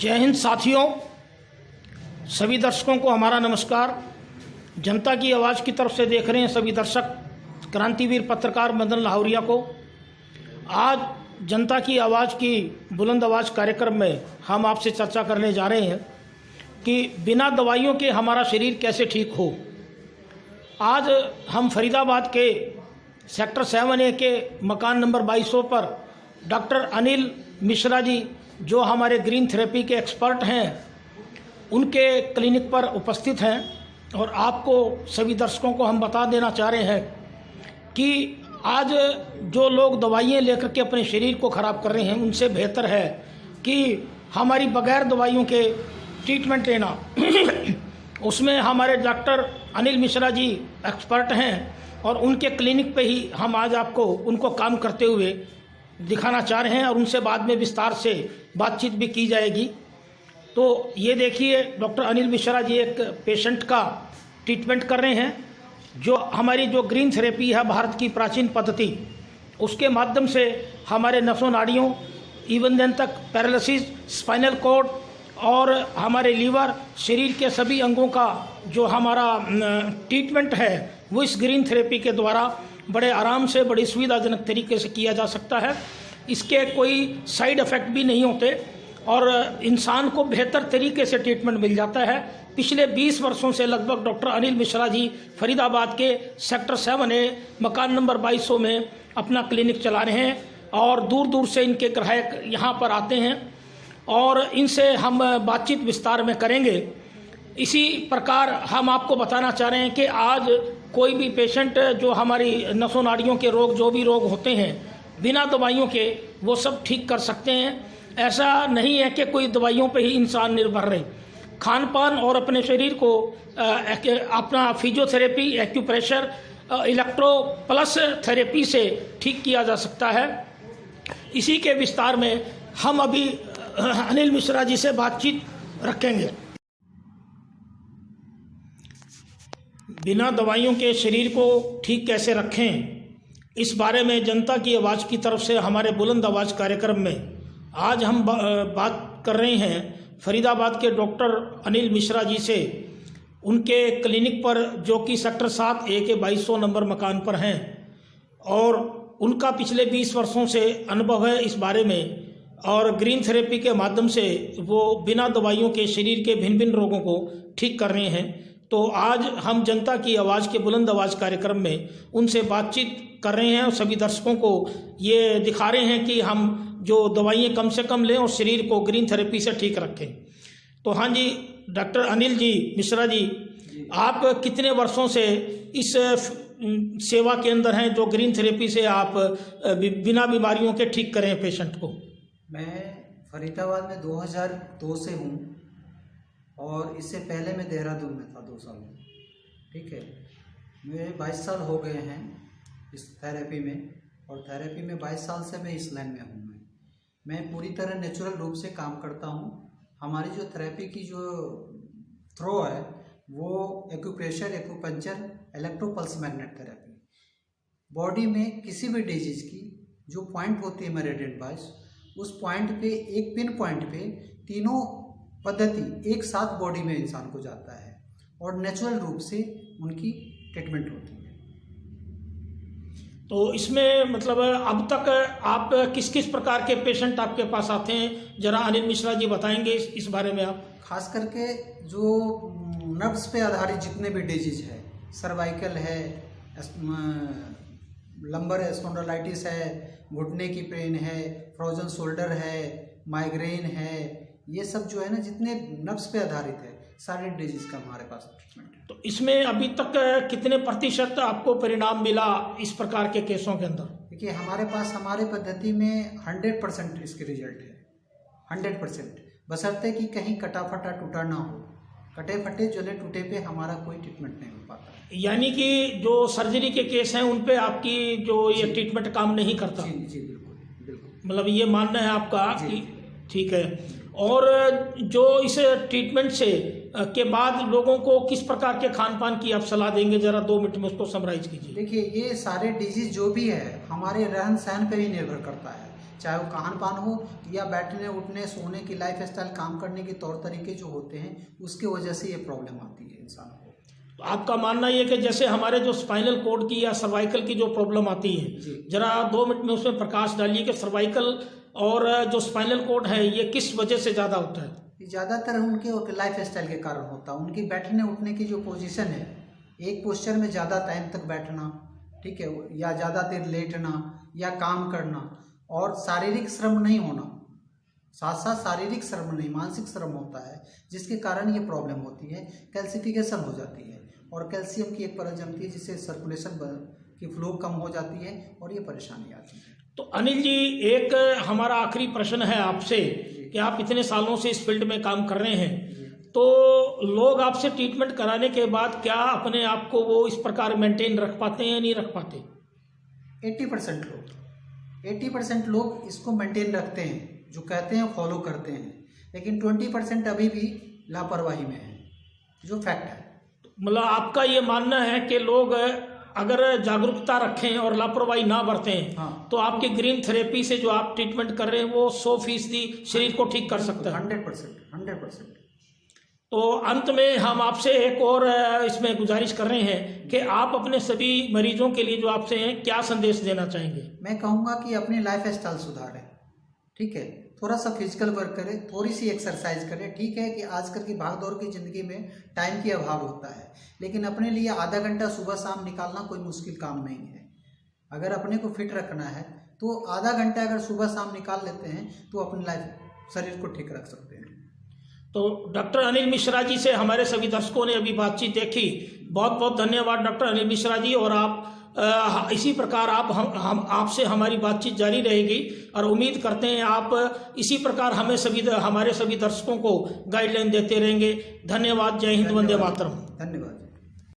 जय हिंद साथियों, सभी दर्शकों को हमारा नमस्कार। जनता की आवाज़ की तरफ से देख रहे हैं सभी दर्शक, क्रांतिवीर पत्रकार मदन लाहौरिया को। आज जनता की आवाज़ की बुलंद आवाज़ कार्यक्रम में हम आपसे चर्चा करने जा रहे हैं कि बिना दवाइयों के हमारा शरीर कैसे ठीक हो। आज हम फरीदाबाद के सेक्टर 7A के मकान नंबर 2200 पर डॉक्टर अनिल मिश्रा जी, जो हमारे ग्रीन थेरेपी के एक्सपर्ट हैं, उनके क्लिनिक पर उपस्थित हैं। और आपको सभी दर्शकों को हम बता देना चाह रहे हैं कि आज जो लोग दवाइयाँ लेकर के अपने शरीर को ख़राब कर रहे हैं, उनसे बेहतर है कि हमारी बगैर दवाइयों के ट्रीटमेंट लेना। उसमें हमारे डॉक्टर अनिल मिश्रा जी एक्सपर्ट हैं और उनके क्लिनिक पे ही हम आज आपको उनको काम करते हुए दिखाना चाह रहे हैं और उनसे बाद में विस्तार से बातचीत भी की जाएगी। तो ये देखिए, डॉक्टर अनिल मिश्रा जी एक पेशेंट का ट्रीटमेंट कर रहे हैं। जो हमारी जो ग्रीन थेरेपी है, भारत की प्राचीन पद्धति, उसके माध्यम से हमारे नसों नाड़ियों, इवन दिन तक पैरालिसिस, स्पाइनल कॉर्ड और हमारे लीवर, शरीर के सभी अंगों का जो हमारा ट्रीटमेंट है, वो इस ग्रीन थेरेपी के द्वारा बड़े आराम से, बड़ी सुविधाजनक तरीके से किया जा सकता है। इसके कोई साइड इफ़ेक्ट भी नहीं होते और इंसान को बेहतर तरीके से ट्रीटमेंट मिल जाता है। पिछले 20 वर्षों से लगभग डॉक्टर अनिल मिश्रा जी फरीदाबाद के सेक्टर 7A मकान नंबर 2200 में अपना क्लिनिक चला रहे हैं और दूर दूर से इनके ग्राहक यहाँ पर आते हैं और इनसे हम बातचीत विस्तार में करेंगे। इसी प्रकार हम आपको बताना चाह रहे हैं कि आज कोई भी पेशेंट जो हमारी नसों नाड़ियों के रोग, जो भी रोग होते हैं, बिना दवाइयों के वो सब ठीक कर सकते हैं। ऐसा नहीं है कि कोई दवाइयों पे ही इंसान निर्भर रहे। खान पान और अपने शरीर को अपना physiotherapy, acupressure, electro plus therapy से ठीक किया जा सकता है। इसी के विस्तार में हम अभी अनिल मिश्रा जी से बातचीत रखेंगे। बिना दवाइयों के शरीर को ठीक कैसे रखें, इस बारे में जनता की आवाज़ की तरफ से हमारे बुलंद आवाज़ कार्यक्रम में आज हम बात कर रहे हैं फरीदाबाद के डॉक्टर अनिल मिश्रा जी से। उनके क्लिनिक पर, जो कि सेक्टर 7A के 2200 नंबर मकान पर हैं, और उनका पिछले 20 वर्षों से अनुभव है इस बारे में और ग्रीन थेरेपी के माध्यम से वो बिना दवाइयों के शरीर के भिन्न भिन्न रोगों को ठीक कर रहे हैं। तो आज हम जनता की आवाज़ के बुलंद आवाज़ कार्यक्रम में उनसे बातचीत कर रहे हैं और सभी दर्शकों को ये दिखा रहे हैं कि हम जो दवाइयाँ कम से कम लें और शरीर को ग्रीन थेरेपी से ठीक रखें। तो हाँ जी, डॉक्टर अनिल जी मिश्रा जी, आप कितने वर्षों से इस सेवा के अंदर हैं, जो ग्रीन थेरेपी से आप बिना बीमारियों के ठीक करें पेशेंट को? मैं फरीदाबाद में 2002 से हूँ और इससे पहले मैं देहरादून में था 2 साल। ठीक है, मेरे 22 साल हो गए हैं इस थेरेपी में और थेरेपी में 22 साल से मैं इस लाइन में हूँ। मैं पूरी तरह नेचुरल रूप से काम करता हूँ। हमारी जो थेरेपी की जो थ्रो है वो acupressure, acupuncture, electro pulse magnet therapy. Body में किसी भी डिजीज़ की जो पॉइंट होती है मेरिडियन बाइस, उस पॉइंट पे, एक पिन पॉइंट पे तीनों पद्धति एक साथ बॉडी में इंसान को जाता है और नेचुरल रूप से उनकी ट्रीटमेंट होती है। तो इसमें मतलब अब तक आप किस किस प्रकार के पेशेंट आपके पास आते हैं, जरा अनिल मिश्रा जी बताएंगे इस बारे में आप? खास करके जो नर्व्स पे आधारित जितने भी डिजीज है, सर्वाइकल है, लंबर स्पॉन्डिलाइटिस है, घुटने की पेन है, फ्रोजन शोल्डर है, माइग्रेन है, ये सब जो है ना, जितने नर्व्स पे आधारित है, सारे डिजीज का हमारे पास ट्रीटमेंट है। तो इसमें अभी तक कितने प्रतिशत आपको परिणाम मिला इस प्रकार के केसों के अंदर? देखिए, हमारे पास हमारे पद्धति में 100% इसके रिजल्ट है, 100%, बशर्ते कि कहीं कटा फटा टूटा ना हो। कटे फटे जले टूटे पे हमारा कोई ट्रीटमेंट नहीं हो पाता। यानी कि जो सर्जरी के केस हैं उन पे आपकी जो ये ट्रीटमेंट काम नहीं करता? जी जी, बिल्कुल बिल्कुल। मतलब ये मानना है आपका कि ठीक है। और जो इस ट्रीटमेंट से के बाद लोगों को किस प्रकार के खान पान की आप सलाह देंगे, जरा 2 मिनट में उसको समराइज कीजिए। देखिए, ये सारे डिजीज जो भी है हमारे रहन सहन पे ही निर्भर करता है। चाहे वो खान पान हो या बैठने उठने सोने की लाइफ स्टाइल काम करने के तौर तरीके जो होते हैं उसके वजह से ये प्रॉब्लम आती है इंसान को। तो आपका मानना ये कि जैसे हमारे जो स्पाइनल कोड की या सर्वाइकल की जो प्रॉब्लम आती है, जरा 2 मिनट में उसमें प्रकाश डालिए कि सर्वाइकल और जो स्पाइनल कोड है ये किस वजह से ज़्यादा होता है? ज़्यादातर उनके लाइफ स्टाइल के कारण होता है। उनकी बैठने उठने की जो पोजीशन है, एक पोस्चर में ज़्यादा टाइम तक बैठना, ठीक है, या ज़्यादा देर लेटना या काम करना, और शारीरिक श्रम नहीं होना, साथ साथ शारीरिक श्रम नहीं मानसिक श्रम होता है, जिसके कारण ये प्रॉब्लम होती है। कैल्सिफिकेशन हो जाती है और कैल्शियम की एक परत जमती है जिससे सर्कुलेशन की फ्लो कम हो जाती है और ये परेशानी आती है। तो अनिल जी, एक हमारा आखिरी प्रश्न है आपसे कि आप इतने सालों से इस फील्ड में काम कर रहे हैं, तो लोग आपसे ट्रीटमेंट कराने के बाद क्या अपने आप को वो इस प्रकार मेंटेन रख पाते हैं या नहीं रख पाते? 80% लोग इसको मेंटेन रखते हैं, जो कहते हैं फॉलो करते हैं, लेकिन 20% अभी भी लापरवाही में है, जो फैक्ट है। मतलब आपका ये मानना है कि लोग अगर जागरूकता रखें और लापरवाही ना बरतें, हाँ, तो आपके ग्रीन थेरेपी से जो आप ट्रीटमेंट कर रहे हैं वो 100% शरीर को ठीक कर सकता है। 100%। तो अंत में हम आपसे एक और इसमें गुजारिश कर रहे हैं कि आप अपने सभी मरीजों के लिए जो आपसे हैं क्या संदेश देना चाहेंगे? मैं कहूँगा कि अपनी लाइफ स्टाइल सुधारें, ठीक है, थोड़ा सा फिजिकल वर्क करें, थोड़ी सी एक्सरसाइज करें। ठीक है कि आजकल की भागदौड़ की ज़िंदगी में टाइम की अभाव होता है, लेकिन अपने लिए आधा घंटा सुबह शाम निकालना कोई मुश्किल काम नहीं है। अगर अपने को फिट रखना है तो आधा घंटा अगर सुबह शाम निकाल लेते हैं तो अपनी लाइफ शरीर को ठीक रख सकते हैं। तो डॉक्टर अनिल मिश्रा जी से हमारे सभी दर्शकों ने अभी बातचीत देखी। बहुत बहुत धन्यवाद डॉक्टर अनिल मिश्रा जी, और आप इसी प्रकार हम आपसे हमारी बातचीत जारी रहेगी और उम्मीद करते हैं आप इसी प्रकार हमारे सभी दर्शकों को गाइडलाइन देते रहेंगे। धन्यवाद। जय हिंद, वंदे मातरम। धन्यवाद।